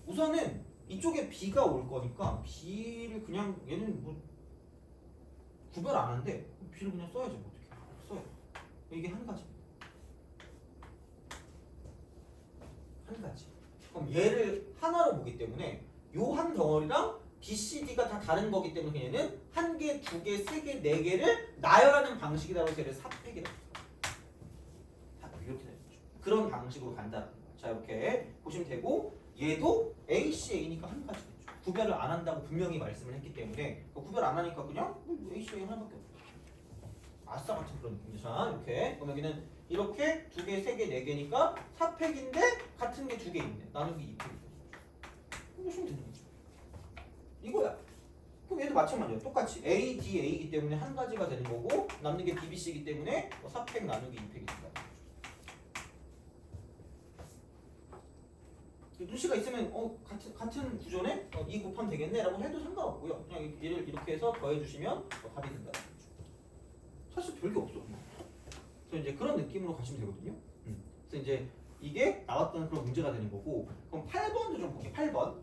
Speaker 3: 우선은 이쪽에 B가 올 거니까 B를 그냥 얘는 뭐 구별 안 하는데 B를 그냥 써야지 뭐 어떻게 써요. 이게 한 가지. 한 가지. 그럼 얘를 하나로 보기 때문에 요 한 덩어리랑 B, C, D가 다 다른 거기 때문에 얘는 한 개, 두 개, 세 개, 네 개를 나열하는 방식이라고 해서 얘를 사팩이라고 해요. 이렇게 되는 거죠. 그런 방식으로 간다는 거예요. 자, 이렇게 보시면 되고 얘도 A, C, A니까 한 가지 되죠. 구별을 안 한다고 분명히 말씀을 했기 때문에 구별 안 하니까 그냥 A, C, A 하나밖에 없어요. 아싸 같은 그런 느낌이죠. 자, 이렇게 그럼 여기는 이렇게 두 개, 세 개, 네 개니까 4팩인데 같은 게 두 개 있네. 나누기 2팩. 보시면 되는 거죠. 이거야. 그럼 얘도 마찬가지예요. 똑같이 A, D, A이기 때문에 한 가지가 되는 거고 남는 게 B, B, C이기 때문에 4팩 나누기 2팩이 된다. 눈치가 있으면 같은 구조네? 2 곱하면 되겠네? 라고 해도 상관없고요. 그냥 얘를 이렇게 해서 더해주시면 답이 된다. 사실 별게 없어. 그래서 이제 그런 느낌으로 가시면 되거든요. 그래서 이제 이게 나왔던 그런 문제가 되는 거고 그럼 8번도 좀 볼게요. 8번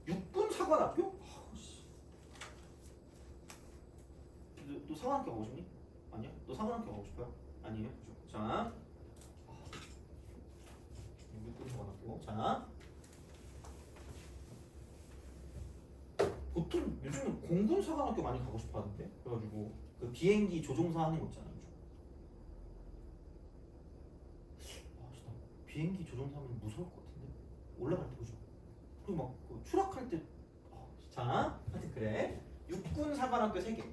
Speaker 3: 6분 사관학교? 너 사관학교 가고 싶니? 아니야? 너 사관학교 가고 싶어요? 아니에요? 그죠? 자 6분 사관학교 자 보통 요즘은 공군사관학교 많이 가고 싶어 하는데 그래가지고 그 비행기 조종사 하는 거 있잖아요. 아, 진짜 비행기 조종사하면 무서울 것 같은데 올라갈 때 보죠. 그리고 막그 추락할 때 자, 하여튼 그래. 육군사관학교 3개.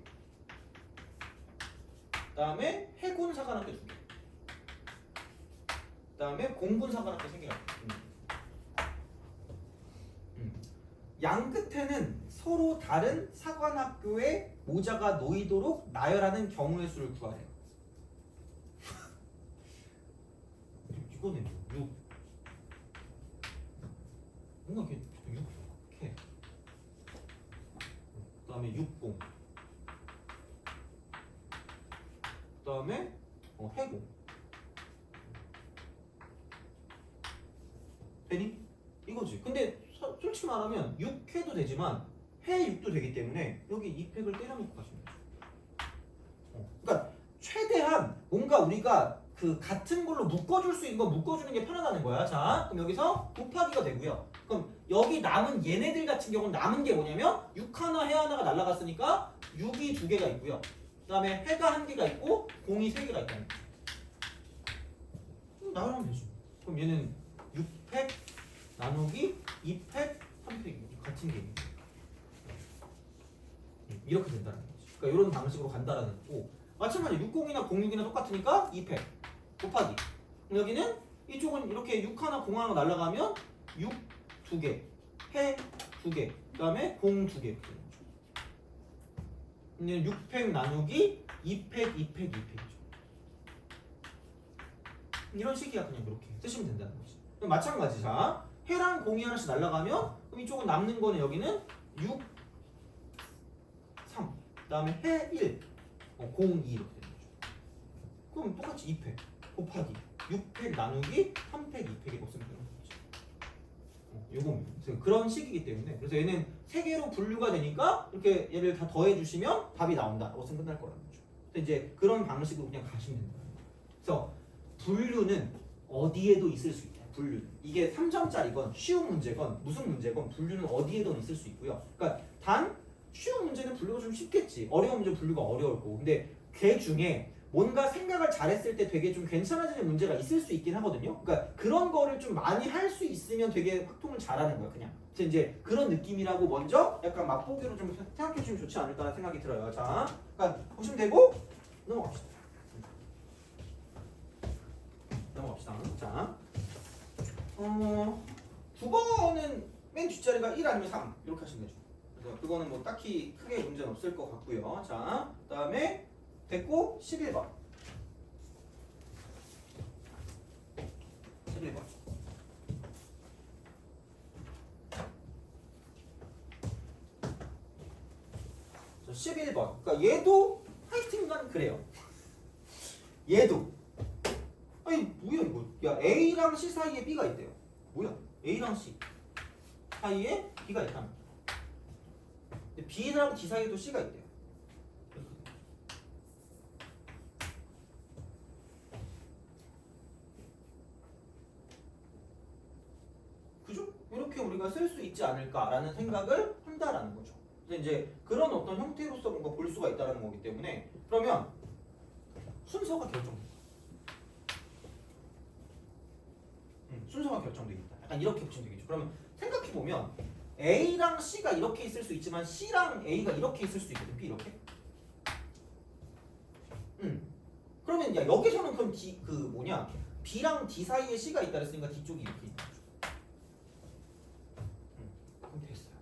Speaker 3: 그다음에 해군사관학교 2개. 그다음에 공군사관학교 3개가 있습니다. 양 끝에는 서로 다른 사관학교에 모자가 놓이도록 나열하는 경우의 수를 구하래요. 이거는 6. 뭔가 이렇게 6. 그다음에 60. 그다음에 해공. 되니? 이거지. 근데 솔직히 말하면 6회도 되지만 해 6도 되기 때문에 여기 2팩을 때려놓고 가시면 돼요. 그러니까 최대한 뭔가 우리가 그 같은 걸로 묶어줄 수 있는 거 묶어주는 게 편하다는 거야. 자, 그럼 여기서 곱하기가 되고요. 그럼 여기 남은 얘네들 같은 경우는 남은 게 뭐냐면 6 하나 해 하나가 날라갔으니까 6이 2개가 있고요. 그 다음에 해가 1개가 있고 공이 3개가 있다는 거죠. 나열하면 되죠. 그럼 얘는 6팩 나누기 2팩 3팩이 같은 게 이렇게 된다는 거지. 그러니까 이런 방식으로 간다라는 거고 마찬가지 60이나 06이나 똑같으니까 2팩 곱하기 여기는 이쪽은 이렇게 6 하나 0 하나 날라가면 6 2개 해 2개 그 다음에 0 2개 얘는 6팩 나누기 2팩 2팩 2팩이죠. 이런 식이야. 그냥 이렇게 쓰시면 된다는 거지. 그럼 마찬가지 자 해랑 공이 하나씩 날라가면 그럼 이쪽은 남는 거는 여기는 6 3 그 다음에 해 1 0 2 이렇게 되는 거죠. 그럼 똑같이 2팩 곱하기 6팩 나누기 3팩 2팩이 없으면 되는 거죠. 요겁니다. 그런 식이기 때문에 그래서 얘는 3개로 분류가 되니까 이렇게 얘를 다 더해주시면 답이 나온다라고 생각날 거라는 거죠. 근데 이제 그런 방식으로 그냥 가시면 된다. 그래서 분류는 어디에도 있을 수 있다. 분류는 이게 3점짜리건 쉬운 문제건 무슨 문제건 분류는 어디에든 있을 수 있고요. 그러니까 단 쉬운 문제는 분류가 좀 쉽겠지. 어려운 문제는 분류가 어려울 거고. 근데 걔 중에 뭔가 생각을 잘했을 때 되게 좀 괜찮아지는 문제가 있을 수 있긴 하거든요. 그러니까 그런 거를 좀 많이 할 수 있으면 되게 확통을 잘하는 거야, 그냥. 그래서 이제 그런 느낌이라고 먼저 약간 맛보기로 좀 생각해 주시면 좋지 않을까라는 생각이 들어요. 자, 그러니까 보시면 되고 넘어갑시다. 넘어갑시다. 자, 9번은 맨 뒷자리가 1 아니면 3 이렇게 하시면 되죠. 그래서 그거는 뭐 딱히 크게 문제는 없을 것 같고요. 자, 그다음에 됐고 11번. 11번. 자, 11번. 그러니까 얘도 하여튼간 그래요. 얘도 아니 뭐야 이거? 야 A랑 C 사이에 B가 있대요. 뭐야? A랑 C 사이에 B가 있다는 거야. 근데 B랑 D 사이에도 C가 있대요. 그죠? 이렇게 우리가 쓸 수 있지 않을까라는 생각을 한다라는 거죠. 그래서 이제 그런 어떤 형태로서 뭔가 볼 수가 있다는 거기 때문에 그러면 순서가 결정돼. 순서가 결정되어 있다. 약간 이렇게 보시면 되겠죠. 그러면 생각해 보면 A랑 C가 이렇게 있을 수 있지만 C랑 A가 이렇게 있을 수도 있거든. B 이렇게. 그러면 야 여기서는 그럼 D 그 뭐냐 B랑 D 사이에 C가 있다 그랬으니까 D 쪽이 이렇게 있는 거죠. 그럼 됐어요.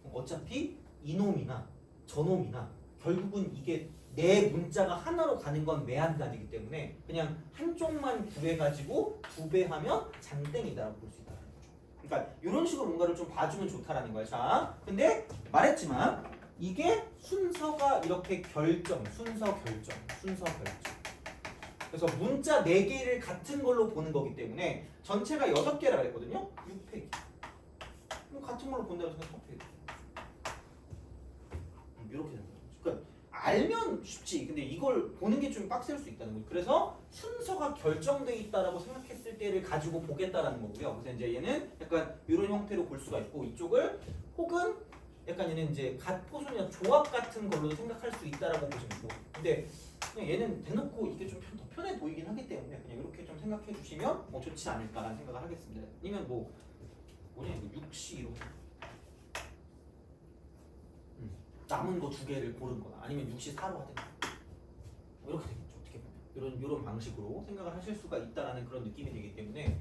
Speaker 3: 그럼 어차피 이놈이나 저놈이나 결국은 이게 내 문자가 하나로 가는 건 매한가지이기 때문에 그냥 한쪽만 구해가지고 2배하면 장땡이다라고 볼 수 있다는 거죠. 그러니까 이런 식으로 뭔가를 좀 봐주면 좋다라는 거야. 자, 근데 말했지만 이게 순서가 이렇게 순서 결정. 그래서 문자 4개를 같은 걸로 보는 거기 때문에 전체가 6개라 그랬거든요. 6페이지. 그럼 같은 걸로 본다고 해서 3페이지. 이렇게 된다. 그러니까 알면 쉽지. 근데 이걸 보는 게 좀 빡셀 수 있다는 거죠. 그래서 순서가 결정돼 있다라고 생각했을 때를 가지고 보겠다라는 거고요. 그래서 이제 얘는 약간 이런 형태로 볼 수가 있고 이쪽을 혹은 약간 얘는 이제 갓포순이나 조합 같은 걸로 생각할 수 있다라고 보시면 돼요. 근데 그냥 얘는 대놓고 이게 좀 더 편해 보이긴 하기 때문에 그냥 이렇게 좀 생각해 주시면 좋지 않을까라는 생각을 하겠습니다. 아니면 뭐냐 이거 6시 남은 거 2개를 고른거나 아니면 6시 4로 하든가 이렇게 되겠죠. 어떻게 보면 이런 방식으로 생각을 하실 수가 있다라는 그런 느낌이 되기 때문에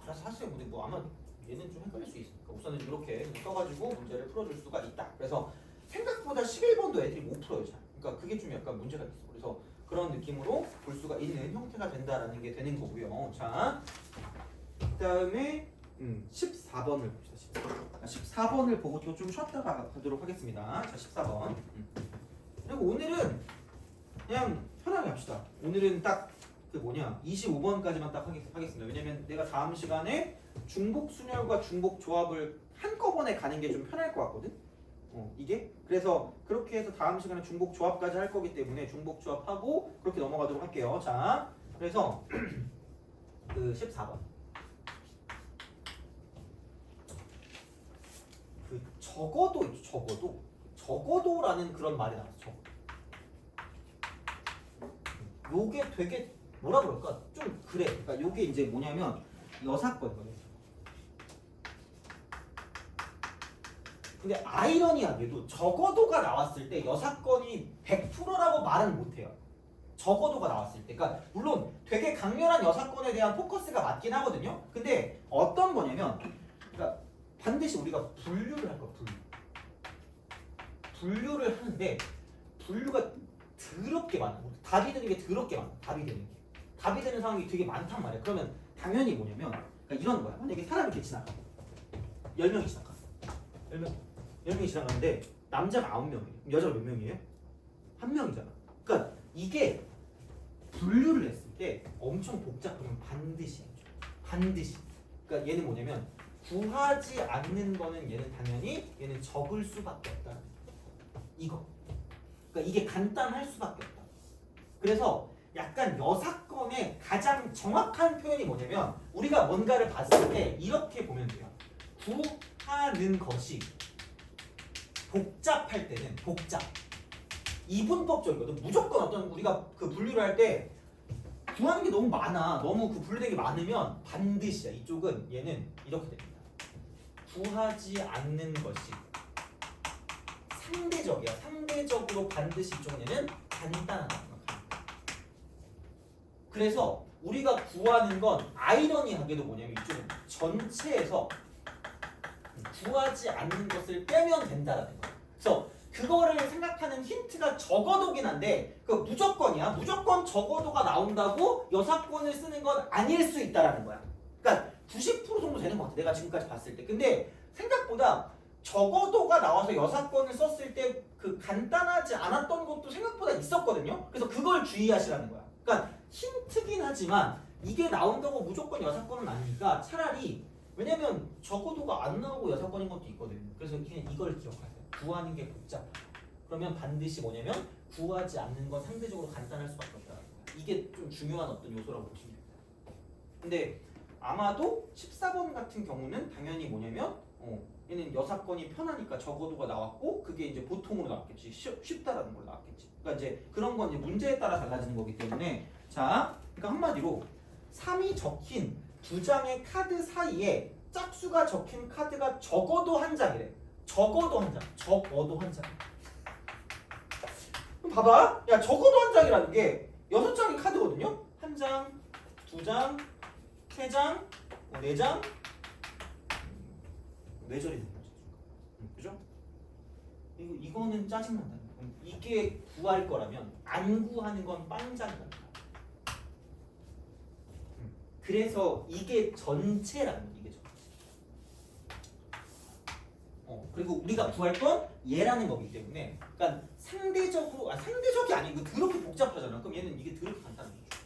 Speaker 3: 알아서 하세요. 근데 아마 얘는 좀 헷갈릴 수 있으니까 우선은 이렇게 써가지고 문제를 풀어줄 수가 있다. 그래서 생각보다 11번도 애들이 못 풀어요. 잘. 그러니까 그게 좀 약간 문제가 있어. 그래서 그런 느낌으로 볼 수가 있는 형태가 된다라는 게 되는 거고요. 자, 그다음에 14번을 봅시다. 14번을 보고 또 좀 쉬었다가 가도록 하겠습니다. 자, 14번. 그리고 오늘은 그냥 편하게 합시다. 오늘은 딱 그 25번까지만 딱 하겠습니다. 왜냐면 내가 다음 시간에 중복 순열과 중복 조합을 한꺼번에 가는 게 좀 편할 것 같거든. 이게 그래서 그렇게 해서 다음 시간에 중복 조합까지 할 거기 때문에 중복 조합하고 그렇게 넘어가도록 할게요. 자, 그래서 그 14번. 그 적어도 있죠. 적어도라는 그런 말이 나왔어. 적어도. 요게 되게 뭐라 그럴까? 좀 그래. 그러니까 요게 이제 뭐냐면 여사건이거든요. 근데 아이러니하게도 적어도가 나왔을 때 여사건이 100%라고 말은 못해요. 적어도가 나왔을 때. 그러니까 물론 되게 강렬한 여사건에 대한 포커스가 맞긴 하거든요. 근데 어떤 거냐면 그러니까 반드시 우리가 분류를 할 거야. 분류를 하는데 분류가 더럽게 많아. 답이 되는 게 더럽게 많아. 답이 되는 상황이 되게 많단 말이야. 그러면 당연히 뭐냐면 그러니까 이런 거야. 만약에 사람이 이렇게 지나가. 10명이 지나가. 10명이 지나가는데 남자가 9명이에요. 여자가 몇 명이에요? 1명이잖아. 그러니까 이게 분류를 했을 때 엄청 복잡하면 반드시. 그러니까 얘는 뭐냐면 구하지 않는 거는 얘는 당연히 얘는 적을 수밖에 없다. 이거. 그러니까 이게 간단할 수밖에 없다. 그래서 약간 여사건의 가장 정확한 표현이 뭐냐면 우리가 뭔가를 봤을 때 이렇게 보면 돼요. 구하는 것이 복잡할 때는 복잡. 이분법적이거든. 무조건 어떤 우리가 그 분류를 할 때 구하는 게 너무 많아. 너무 그 분류되게 많으면 반드시야. 이쪽은 얘는 이렇게 됩니다. 구하지 않는 것이 상대적이야. 상대적으로 반드시 이쪽은 얘는 간단하다. 그래서 우리가 구하는 건 아이러니하게도 뭐냐면 이쪽은 전체에서 구하지 않는 것을 빼면 된다라는 거야. 그래서 그거를 생각하는 힌트가 적어도긴 한데 그 무조건이야. 무조건 적어도가 나온다고 여사건을 쓰는 건 아닐 수 있다라는 거야. 그러니까 90% 정도 되는 것 같아. 내가 지금까지 봤을 때. 근데 생각보다 적어도가 나와서 여사건을 썼을 때 그 간단하지 않았던 것도 생각보다 있었거든요. 그래서 그걸 주의하시라는 거야. 그러니까 힌트긴 하지만 이게 나온다고 무조건 여사건은 아니니까 차라리 왜냐면 적어도가 안 나오고 여사건인 것도 있거든요. 그래서 그냥 이걸 기억하세요. 구하는 게 복잡하다. 그러면 반드시 뭐냐면 구하지 않는 건 상대적으로 간단할 수밖에 없다. 이게 좀 중요한 어떤 요소라고 보시면 됩니다. 근데 아마도 14번 같은 경우는 당연히 뭐냐면 얘는 여사건이 편하니까 적어도가 나왔고 그게 이제 보통으로 나왔겠지. 쉽다라는 걸로 나왔겠지. 그러니까 이제 그런 건 이제 문제에 따라 달라지는 거기 때문에 자, 그러니까 한마디로 3이 적힌 2장의 카드 사이에 짝수가 적힌 카드가 적어도 한 장이래. 적어도 한 장. 그럼 봐봐. 야, 적어도 한 장이라는 게 6장의 카드거든요. 1장, 2장, 3장, 4장. 왜 저리는 거지? 그죠? 이거는 짜증난다. 이게 구할 거라면 안 구하는 건 빵장난다. 그래서 이게 전체라는 거야. 이게 전체. 그리고 우리가 구할 건 얘라는 거기 때문에 그러니까 상대적이 아니고 더럽게 복잡하잖아. 그럼 얘는 이게 더럽게 간단한 거죠.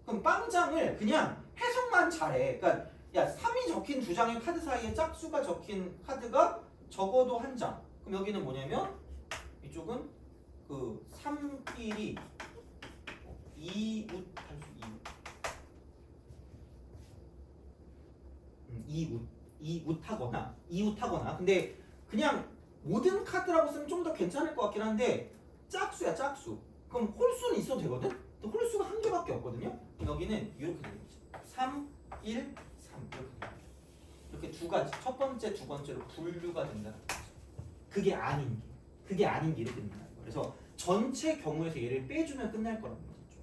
Speaker 3: 그럼 빵장을 그냥 해석만 잘해. 그러니까 야 3이 적힌 2장의 카드 사이에 짝수가 적힌 카드가 적어도 한 장. 그럼 여기는 뭐냐면 이쪽은 그 3끼리 2웃 할 수 2웃. 2웃하거나 근데 그냥 모든 카드라고 쓰면 좀 더 괜찮을 것 같긴 한데 짝수야 짝수. 그럼 홀수는 있어도 되거든? 근데 홀수가 한 개밖에 없거든요? 여기는 이렇게 되는 거지. 3, 1, 3 이렇게 되는 거지. 이렇게 두 가지, 첫 번째, 두 번째로 분류가 된다는 거지. 그게 아닌 게 이렇게 된다는 거예요. 그래서 전체 경우에서 얘를 빼주면 끝날 거라는 거죠.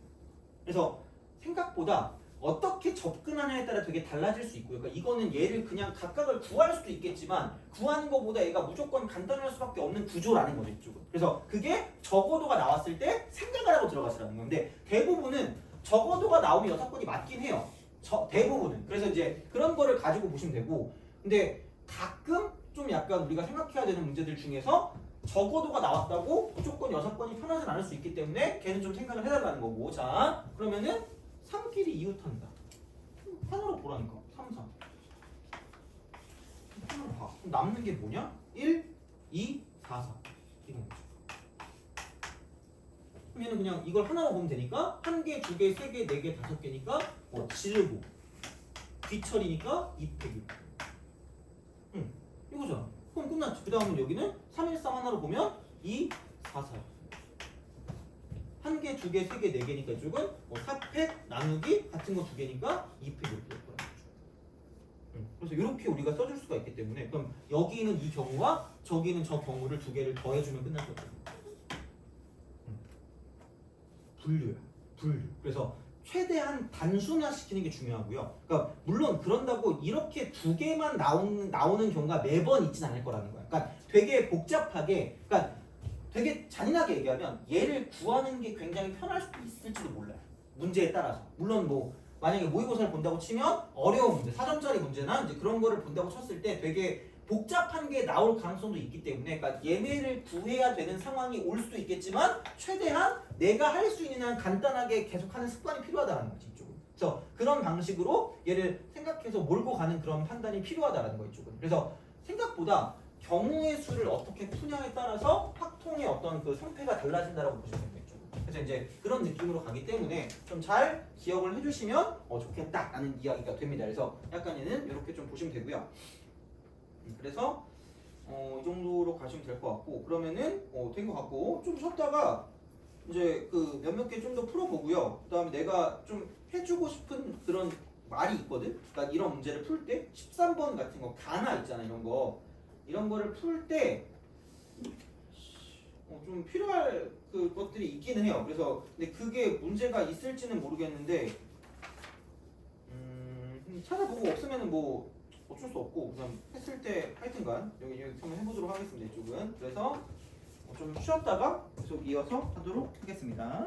Speaker 3: 그래서 생각보다 어떻게 접근하냐에 따라 되게 달라질 수 있고요. 그러니까 이거는 얘를 그냥 각각을 구할 수도 있겠지만 구하는 것보다 얘가 무조건 간단할 수밖에 없는 구조라는 거죠, 이쪽은. 그래서 그게 적어도가 나왔을 때 생각을 하고 들어가시라는 건데 대부분은 적어도가 나오면 6건이 맞긴 해요. 대부분은. 그래서 이제 그런 거를 가지고 보시면 되고 근데 가끔 좀 약간 우리가 생각해야 되는 문제들 중에서 적어도가 나왔다고 무조건 6건이 편하진 않을 수 있기 때문에 걔는 좀 생각을 해달라는 거고 자 그러면은 3끼리 이웃한다. 하나로 보라니까. 3, 3. 하나로 봐. 그럼 남는 게 뭐냐? 1, 2, 4, 4. 이건 거죠. 그럼 얘는 그냥 이걸 하나로 보면 되니까 1개, 2개, 3개, 4개, 5개니까 뭐 지르고 뒤처리니까 2팩이고. 이거잖아. 그럼 끝났지. 그 다음은 여기는 3, 1, 3 하나로 보면 2, 4, 4. 1개, 2개, 3개, 4개니까 이쪽은 뭐 4팩 나누기 같은 거 2개니까 2팩 이렇게 될 거야. 그래서 이렇게 우리가 써줄 수가 있기 때문에 그럼 여기는 이 경우와 저기는 저 경우를 2개를 더해주면 끝날 거거든요. 분류야. 분류. 그래서 최대한 단순화시키는 게 중요하고요. 그러니까 물론 그런다고 이렇게 2개만 나오는 경우가 매번 있진 않을 거라는 거야. 그러니까 되게 복잡하게 그러니까 되게 잔인하게 얘기하면 얘를 구하는 게 굉장히 편할 수도 있을지도 몰라요. 문제에 따라서. 물론 뭐 만약에 모의고사를 본다고 치면 어려운 문제, 4점짜리 문제나 이제 그런 거를 본다고 쳤을 때 되게 복잡한 게 나올 가능성도 있기 때문에 그러니까 얘네를 구해야 되는 상황이 올 수도 있겠지만 최대한 내가 할 수 있는 한 간단하게 계속하는 습관이 필요하다는 거지 이쪽은. 그래서 그런 방식으로 얘를 생각해서 몰고 가는 그런 판단이 필요하다는 거 이쪽은. 그래서 생각보다 경우의 수를 어떻게 푸냐에 따라서 확통의 어떤 그 성패가 달라진다라고 보시면 됩니다. 이쪽은. 그래서 이제 그런 느낌으로 가기 때문에 좀 잘 기억을 해주시면 좋겠다라는 이야기가 됩니다. 그래서 약간 얘는 이렇게 좀 보시면 되고요. 그래서 이 정도로 가시면 될 것 같고 그러면은 된 것 같고 좀 쉬었다가 이제 그 몇몇 개 좀 더 풀어보고요. 그다음에 내가 좀 해주고 싶은 그런 말이 있거든. 그러니까 이런 문제를 풀 때 13번 같은 거 가나 있잖아 이런 거를 풀 때 좀 필요할 그 것들이 있기는 해요. 그래서 근데 그게 문제가 있을지는 모르겠는데 찾아보고 없으면은 뭐 어쩔 수 없고 그냥 했을 때 하여튼간 여기 한번 해보도록 하겠습니다. 이쪽은 그래서 좀 쉬었다가 계속 이어서 하도록 하겠습니다.